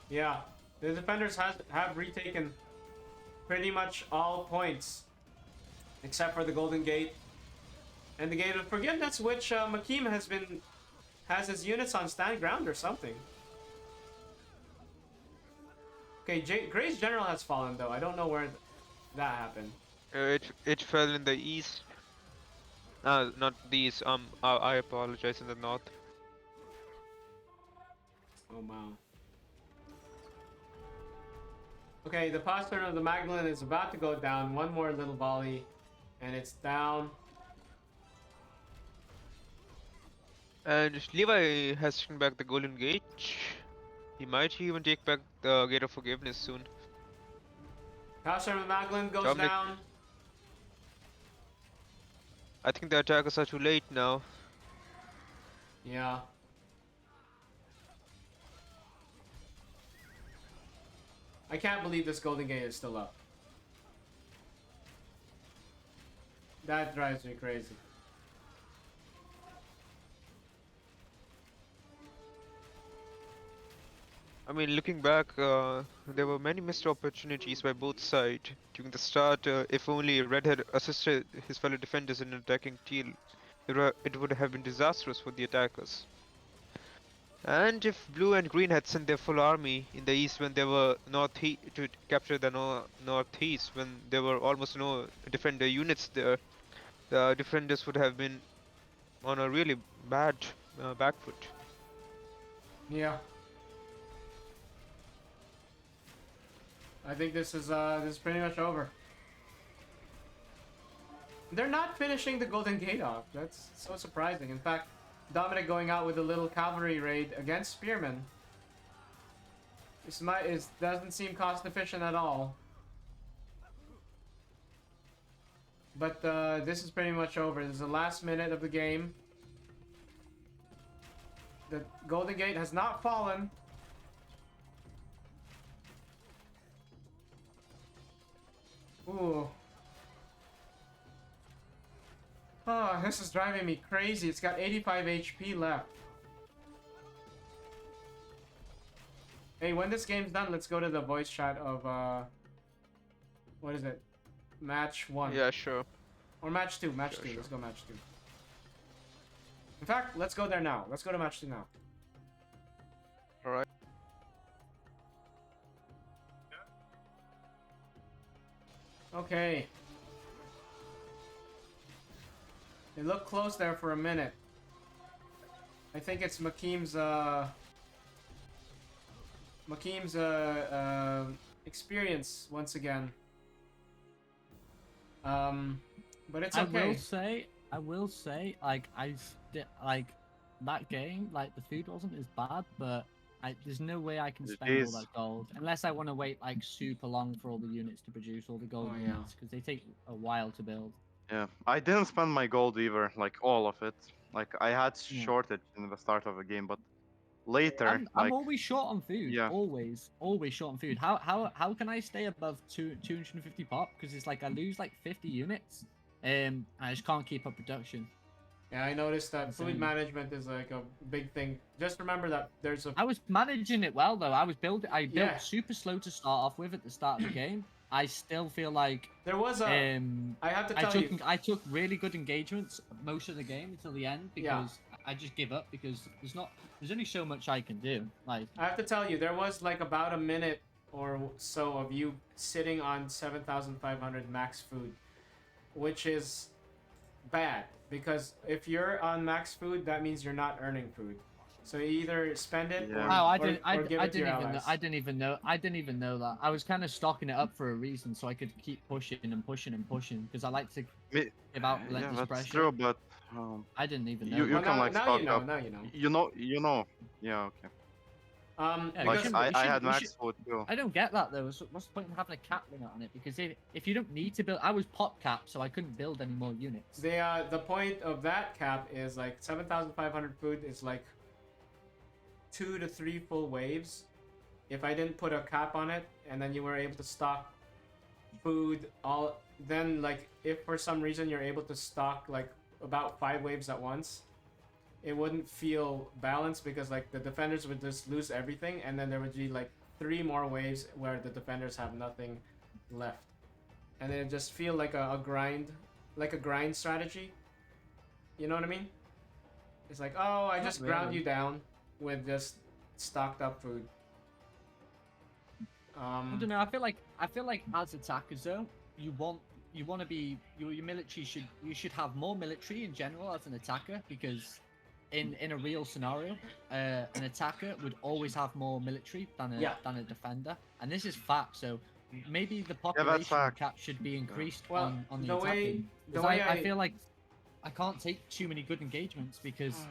Yeah, the defenders have retaken pretty much all points, except for the golden gate and the gate of forgiveness, which Makim has his units on stand ground or something. Okay, Gray's general has fallen though. I don't know where that happened. It fell in the east. Not the east. I apologize, in the north. Oh wow. Okay, the postern of the Magdalene is about to go down. One more little volley, and it's down. And Levi has taken back the Golden Gate. He might even take back the Gate of Forgiveness soon. Postern of the Magdalene goes Dominik, down. I think the attackers are too late now. Yeah. I can't believe this golden gate is still up. That drives me crazy. I mean, looking back, there were many missed opportunities by both sides. During the start, if only Red had assisted his fellow defenders in attacking Teal, it would have been disastrous for the attackers. And if Blue and Green had sent their full army in the east when there were to capture the northeast, when there were almost no defender units there, the defenders would have been on a really bad back foot. Yeah. I think this is pretty much over. They're not finishing the Golden Gate off. That's so surprising. In fact, Dominik going out with a little cavalry raid against spearmen. This doesn't seem cost efficient at all. But this is pretty much over. This is the last minute of the game. The Golden Gate has not fallen. Ooh. Oh, this is driving me crazy. It's got 85 HP left. Hey, when this game's done, let's go to the voice chat of, what is it? Match 1. Yeah, sure. Or match 2. Match Sure, 2. sure. Let's go match 2. In fact, let's go there now. Let's go to match 2 now. Alright. Okay. They look close there for a minute. I think it's Makim's experience once again. But it's okay. I will say, like like that game, like the food wasn't as bad, but there's no way I can spend all that gold unless I want to wait like super long for all the units to produce all the gold yeah. units because they take a while to build. Yeah, I didn't spend my gold either, like all of it. Like I had Yeah. shortage in the start of the game, but later. I'm Like always short on food. yeah. Always short on food. How can I stay above 250 pop? Because it's like I lose like 50 units. I just can't keep up production. Yeah, I noticed that food Insane. management is like a big thing. Just remember that there's a I was managing it well though. I built Yeah. super slow to start off with at the start of the game. I still feel like there was a I have to tell you I took really good engagements most of the game until the end because I just give up because there's only so much I can do. Like I have to tell you there was like about a minute or so of you sitting on 7,500 max food, which is bad because if you're on max food, that means you're not earning food. So you either spend it Yeah. oh, or give it to your allies. I didn't even know that. I was kind of stocking it up for a reason so I could keep pushing and pushing and pushing because I like to Me- give out yeah, relentless that's pressure. true, but I didn't even know. you Well, can now, like now stock you know. up. Now you know. You know. Yeah, okay. Yeah, Like Because shouldn't- I you had should- max food too. I don't get that though. What's the point in having a cap limit on it? Because if you don't need to build, I was pop capped, so I couldn't build any more units. the point of that cap is like 7,500 food is like 2 to 3 full waves. If I didn't put a cap on it, and then you were able to stock food all, then like if for some reason you're able to stock like about 5 waves at once, it wouldn't feel balanced because like the defenders would just lose everything, and then there would be like 3 more waves where the defenders have nothing left, and then it just feel like a grind, like a grind strategy. You know what I mean? It's like, oh, I Not just ground really. you down with just stocked up food. I don't know. I feel like as attackers though, you want to be your military should have more military in general as an attacker because in a real scenario, an attacker would always have more military than a defender, and this is fact. So maybe the population fact. cap should be increased Well, on the the way- attacking. the 'Cause way I I- feel like I can't take too many good engagements because.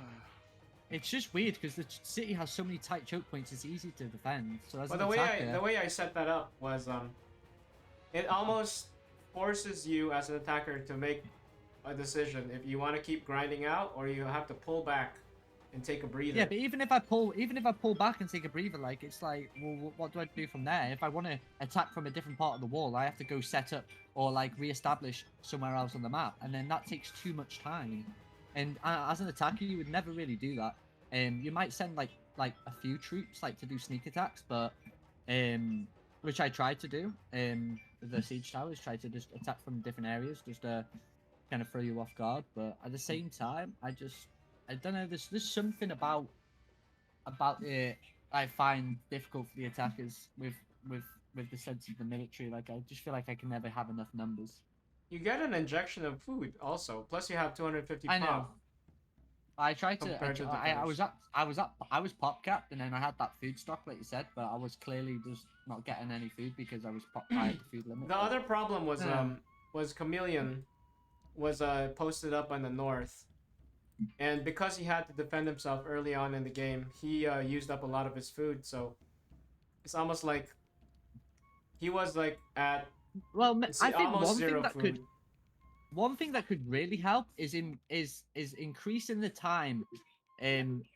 It's just weird because the city has so many tight choke points. It's easy to defend. So as Well, an attacker, the way I set that up was it almost forces you as an attacker to make a decision if you want to keep grinding out or you have to pull back and take a breather. yeah. But even if I pull back and take a breather, like it's like, well, what do I do from there? If I want to attack from a different part of the wall, I have to go set up or like re-establish somewhere else on the map, and then that takes too much time. And as an attacker, you would never really do that. You might send like a few troops like to do sneak attacks, but which I tried to do. The siege towers try to just attack from different areas, just to kind of throw you off guard. But at the same time, I don't know. There's something about it I find difficult for the attackers with the sense of the military. Like I just feel like I can never have enough numbers. You get an injection of food also. Plus you have 250 I know. pop. I tried to. Compared to I was defenders. I was pop capped, and then I had that food stock, like you said, but I was clearly just not getting any food because I was high at the food limit. The other problem was Yeah. Kmaleon was posted up on the north, and because he had to defend himself early on in the game, he used up a lot of his food. So it's almost like he was like at Well, I think almost one zero thing that food. could really help is increasing the time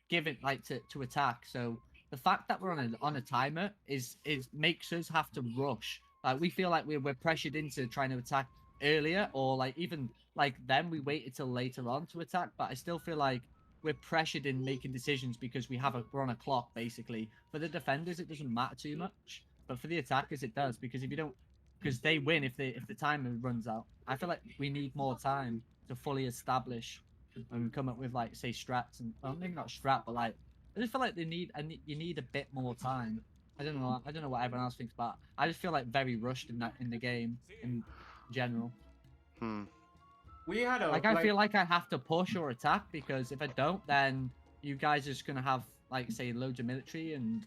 given like to attack. So the fact that we're on a timer is makes us have to rush. Like we feel like we're pressured into trying to attack earlier, or like even like then we waited till later on to attack. But I still feel like we're pressured in making decisions because we're on a clock basically. For the defenders, it doesn't matter too much, but for the attackers, it does because if you don't. Because they win if the timer runs out. I feel like we need more time to fully establish and come up with like say strats and well maybe not strat but like I just feel like you need a bit more time. I don't know what everyone else thinks, but I just feel like very rushed in the game in general. We had a Like I feel like I have to push or attack because if I don't, then you guys are just gonna have like say loads of military and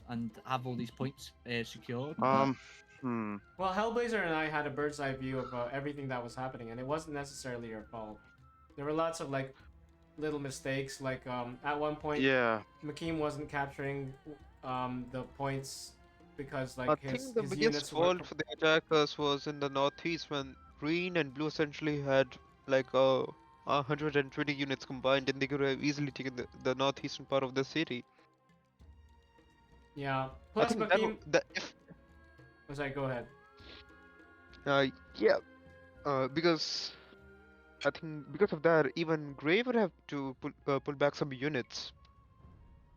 have all these points secured. Well, Hellblazer and I had a bird's eye view of everything that was happening, and it wasn't necessarily your fault. There were lots of like little mistakes, like at one point, Yeah. McKeem wasn't capturing the points because like I his think the units biggest were fault for the attackers was in the northeast when green and blue essentially had like 120 units combined, and they could have easily taken the northeastern part of the city. Yeah. I Plus, think that, Makim. that if Was I go ahead? yeah, because I think because of that, even Gray would have to pull back some units,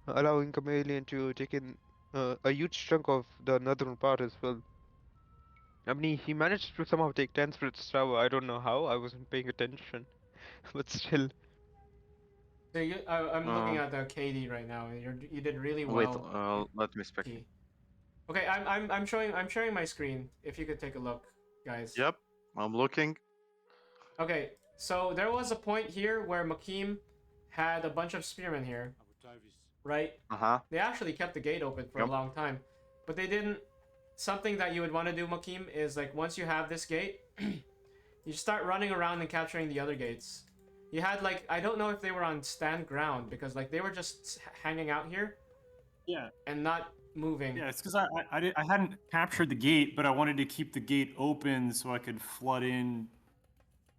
allowing Chameleon to take in a huge chunk of the northern part as well. I mean, he managed to somehow take 10 Spirits Tower. I don't know how. I wasn't paying attention, but still. So I'm looking Uh, at the KD right now. You did really wait. well. Let me spec. Key. Okay, I'm sharing my screen. If you could take a look, guys. Yep. I'm looking. Okay, so there was a point here where Makim had a bunch of spearmen here, right? Uh-huh. They actually kept the gate open for a Yep. long time, but they didn't. Something that you would want to do, Makim, is like once you have this gate, you start running around and capturing the other gates. You had like, I don't know if they were on stand ground because like they were just hanging out here Yeah, and not moving. yeah. It's because I hadn't captured the gate, but I wanted to keep the gate open so I could flood in.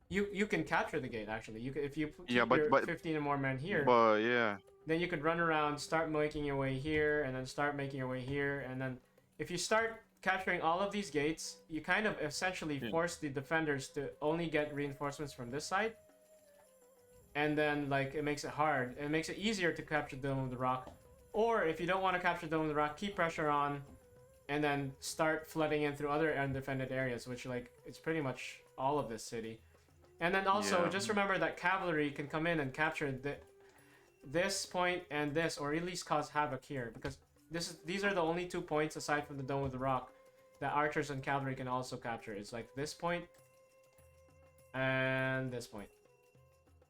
You can capture the gate actually. You can, if you keep Yeah, but- your but- 15 or more men here, But yeah. then you could run around, start making your way here, and then start making your way here, and then if you start capturing all of these gates, you kind of essentially Yeah. force the defenders to only get reinforcements from this side. And then like it makes it hard. It makes it easier to capture Dome of the Rock. Or if you don't want to capture Dome of the Rock, keep pressure on and then start flooding in through other undefended areas, which like it's pretty much all of this city. And then also Yeah. just remember that cavalry can come in and capture this point and this, or at least cause havoc here, because these are the only 2 points aside from the Dome of the Rock that archers and cavalry can also capture. It's like this point and this point.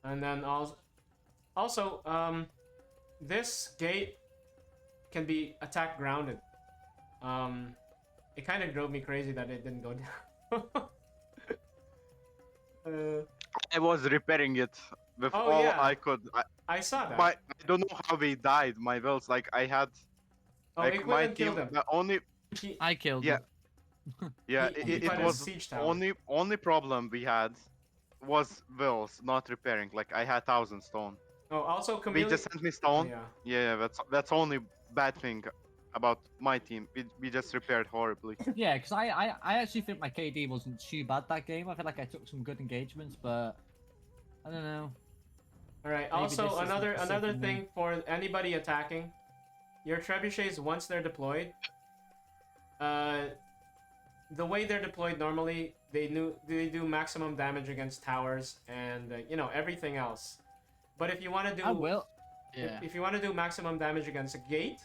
And then also this gate can be attack grounded. It kind of drove me crazy that it didn't go down. I was repairing it with Oh, all yeah. I could. I saw that. I don't know how they died. My wills, like I had, Oh, like my Equilin team. killed him. The only, I killed Yeah. him. yeah, He it put a was siege tower. only problem we had was wills not repairing. Like I had 1,000 stone. Oh, also They Chameleon. just sent me Oh, stone. yeah. Yeah, that's only bad thing about my team. We just repaired horribly. Yeah, because I actually think my KD wasn't too bad that game. I feel like I took some good engagements, but I don't know. All right. Maybe Also, this isn't another specifically- thing for anybody attacking, your trebuchets once they're deployed, the way they're deployed normally, they do maximum damage against towers and you know everything else. But if you want to do I will. if- Yeah. if you want to do maximum damage against a gate,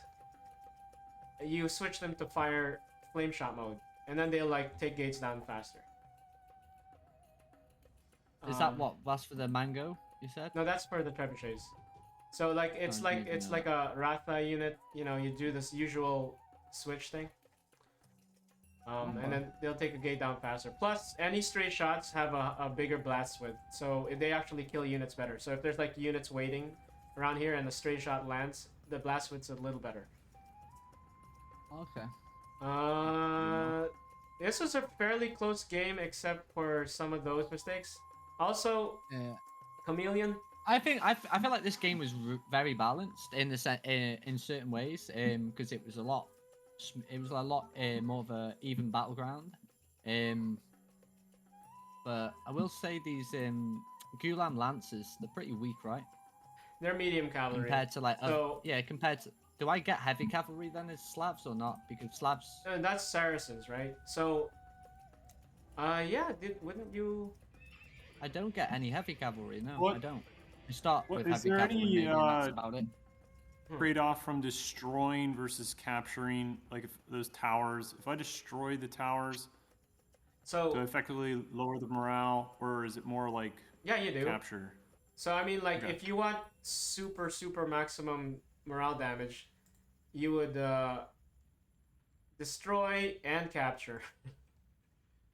you switch them to fire flame shot mode, and then they'll like take gates down faster. Is that what? That's for the mango? You said? No, that's for the trebuchets. So like it's Oh, like good, it's yeah. like a Ratha unit. You know, you do this usual switch thing. Okay. And then they'll take a gate down faster. Plus, any stray shots have a bigger blast width, so they actually kill units better. So if there's like units waiting around here and the stray shot lands, the blast width's a little better. Okay. This was a fairly close game except for some of those mistakes. Also, Yeah. Chameleon. I feel like this game was very balanced in in certain ways, because it was a lot more of a even battleground, but I will say these Gulam Lancers, they're pretty weak, right? They're medium cavalry. Compared to like So- compared to, do I get heavy cavalry then as Slavs or not? Because Slavs, And that's Saracens, right? So, yeah, wouldn't you? I don't get any heavy cavalry. No, What- I don't. I start what- with is heavy there cavalry, any, maybe, and that's about it. Trade off from destroying versus capturing, like if those towers. If I destroy the towers, do I So, effectively lower the morale, or is it more like yeah, you do. capture? So I mean, like, Okay. if you want super maximum morale damage, you would destroy and capture.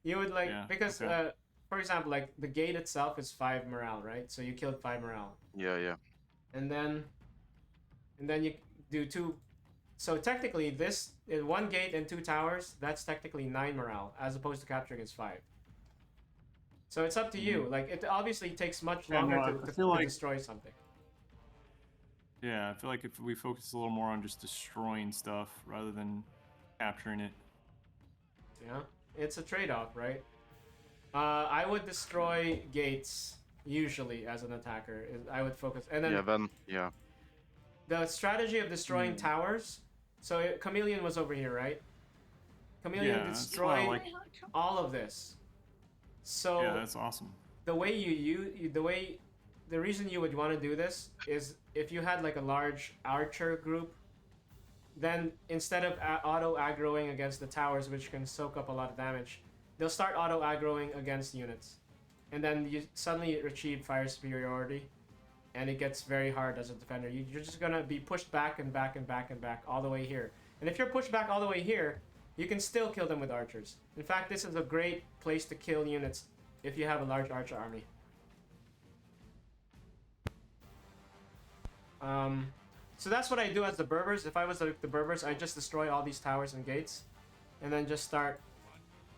You would like Yeah, because okay. for example, like the gate itself is 5 morale, right? So you killed 5 morale, Yeah. and then you do 2. So technically, this is 1 gate and 2 towers. That's technically 9 morale, as opposed to capturing is 5. So it's up to you. Like it obviously takes much Yeah, longer no, I to feel like- destroy something. Yeah, I feel like if we focus a little more on just destroying stuff rather than capturing it. Yeah, it's a trade-off, right? I would destroy gates usually as an attacker. I would focus, and then Yeah, then yeah. the strategy of destroying towers. So Chameleon was over here, right? Chameleon Yeah, that's why I destroyed like. all of this. So Yeah, that's awesome. the way the reason you would want to do this is if you had like a large archer group, then instead of auto aggroing against the towers, which can soak up a lot of damage, they'll start auto aggroing against units, and then you suddenly achieve fire superiority, and it gets very hard as a defender. You're just gonna be pushed back and back and back and back all the way here. And if you're pushed back all the way here, you can still kill them with archers. In fact, this is a great place to kill units if you have a large archer army. So that's what I do as the Berbers. If I was the Berbers, I just destroy all these towers and gates, and then just start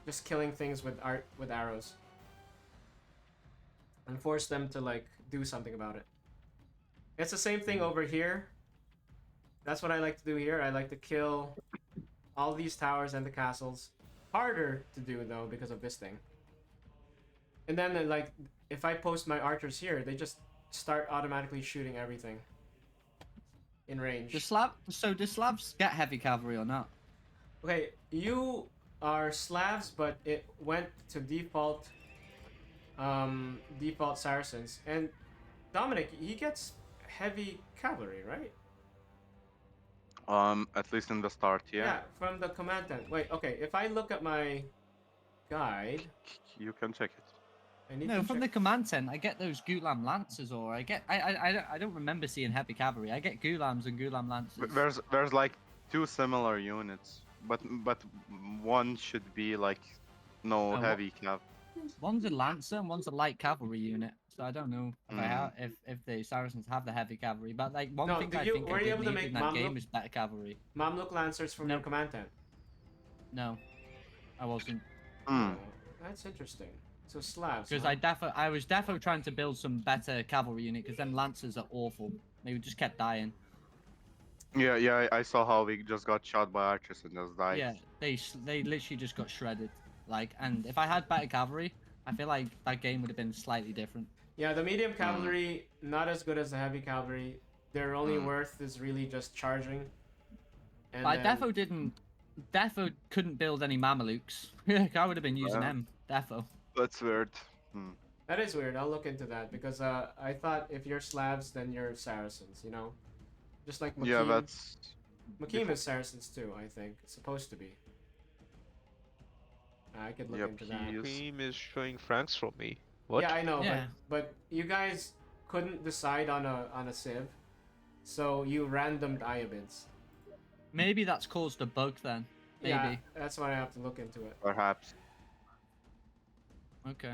just killing things with arrows, and force them to like do something about it. It's the same thing over here. That's what I like to do here. I like to kill all these towers and the castles. Harder to do though because of this thing. And then like if I post my archers here, they just start automatically shooting everything in range. Do Slavs get heavy cavalry or not? Okay, you are Slavs, but it went to default default Saracens. And Dominik, he gets heavy cavalry, right? At least in the start, yeah. From the command tent. Wait, okay, if I look at my guide, You can check it. I need No, to from check. the command tent, I get those Gulam Lancers, or I don't remember seeing heavy cavalry. I get Gulams and Gulam Lancers. There's like two similar units, but one should be like no Oh, what- heavy cav. One's a Lancer and one's a light cavalry unit. So I don't know if if the Saracens have the heavy cavalry. But like one No, thing did I you- think were I you did able to need make in that game Mamluk? is better cavalry. Mamluk Lancers from your No. command tent. No, I wasn't. Hmm. That's interesting. So Slavs. Because huh? I was defo trying to build some better cavalry unit because them Lancers are awful. They just kept dying. Yeah, I saw how we just got shot by archers and just died. Yeah, they literally just got shredded. Like, and if I had better cavalry, I feel like that game would have been slightly different. Yeah, the medium cavalry not as good as the heavy cavalry. Their only worth is really just charging. And But I then- defo couldn't build any Mamelukes. I would have been using them. Defo. That's weird. That is weird. I'll look into that because I thought if you're Slavs, then you're Saracens. You know, just like Makim. Yeah, that's Makim is Saracens too. I think it's supposed to be. I could look Yep, into he that. is. Team is showing Franks from me. What? Yeah, I know, Yeah. but you guys couldn't decide on a civ, so you randomed Iabids. Maybe that's caused a bug then. Maybe. Yeah, that's why I have to look into it. perhaps. Okay.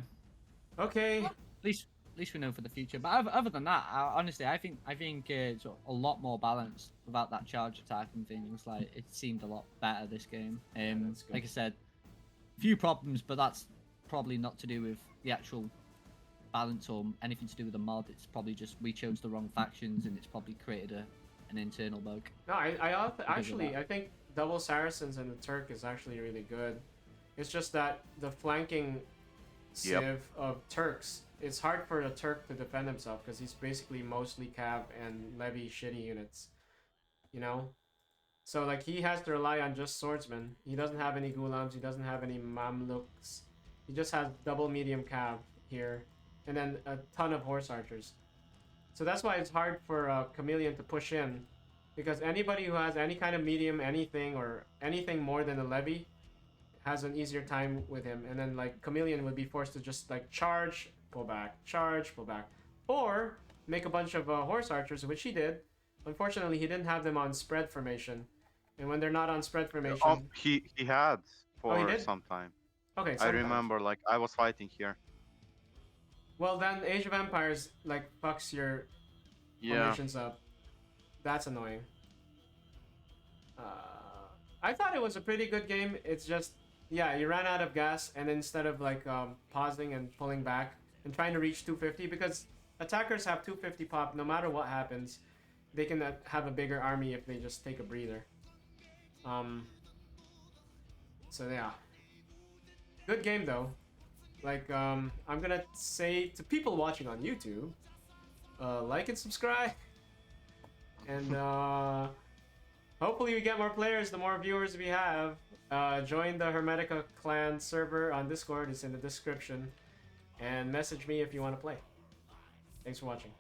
Okay. At least we know for the future. But other than that, honestly, I think it's a lot more balanced without that charge attack and things. Like it seemed a lot better this game. that's good. Like I said, few problems, but that's probably not to do with the actual balance or anything to do with the mod. It's probably just we chose the wrong factions and it's probably created an internal bug. No, I actually that. I think double Saracens and the Turk is actually really good. It's just that the flanking civ of Turks, it's hard for a Turk to defend himself because he's basically mostly cav and levy shitty units. You know? So like he has to rely on just swordsmen. He doesn't have any Gulams, he doesn't have any Mamluks. He just has double medium cav here. And then a ton of horse archers. So that's why it's hard for Chameleon to push in. Because anybody who has any kind of medium anything or anything more than a levy has an easier time with him. And then like Chameleon would be forced to just like charge, pull back, charge, pull back. Or make a bunch of horse archers, which he did. Unfortunately, he didn't have them on spread formation. And when they're not on spread formation... He had for he did? some time. Okay, I sometimes. remember, like I was fighting here. Well, then Age of Empires like fucks your Yeah. formations up. That's annoying. I thought it was a pretty good game. It's just, yeah, you ran out of gas, and instead of like pausing and pulling back and trying to reach 250, because attackers have 250 pop no matter what happens. they can have a bigger army if they just take a breather. So yeah, good game though. Like I'm gonna say to people watching on YouTube, like and subscribe, and hopefully we get more players. The more viewers we have, join the Hermetica clan server on Discord. It's in the description, and message me if you want to play. Thanks for watching.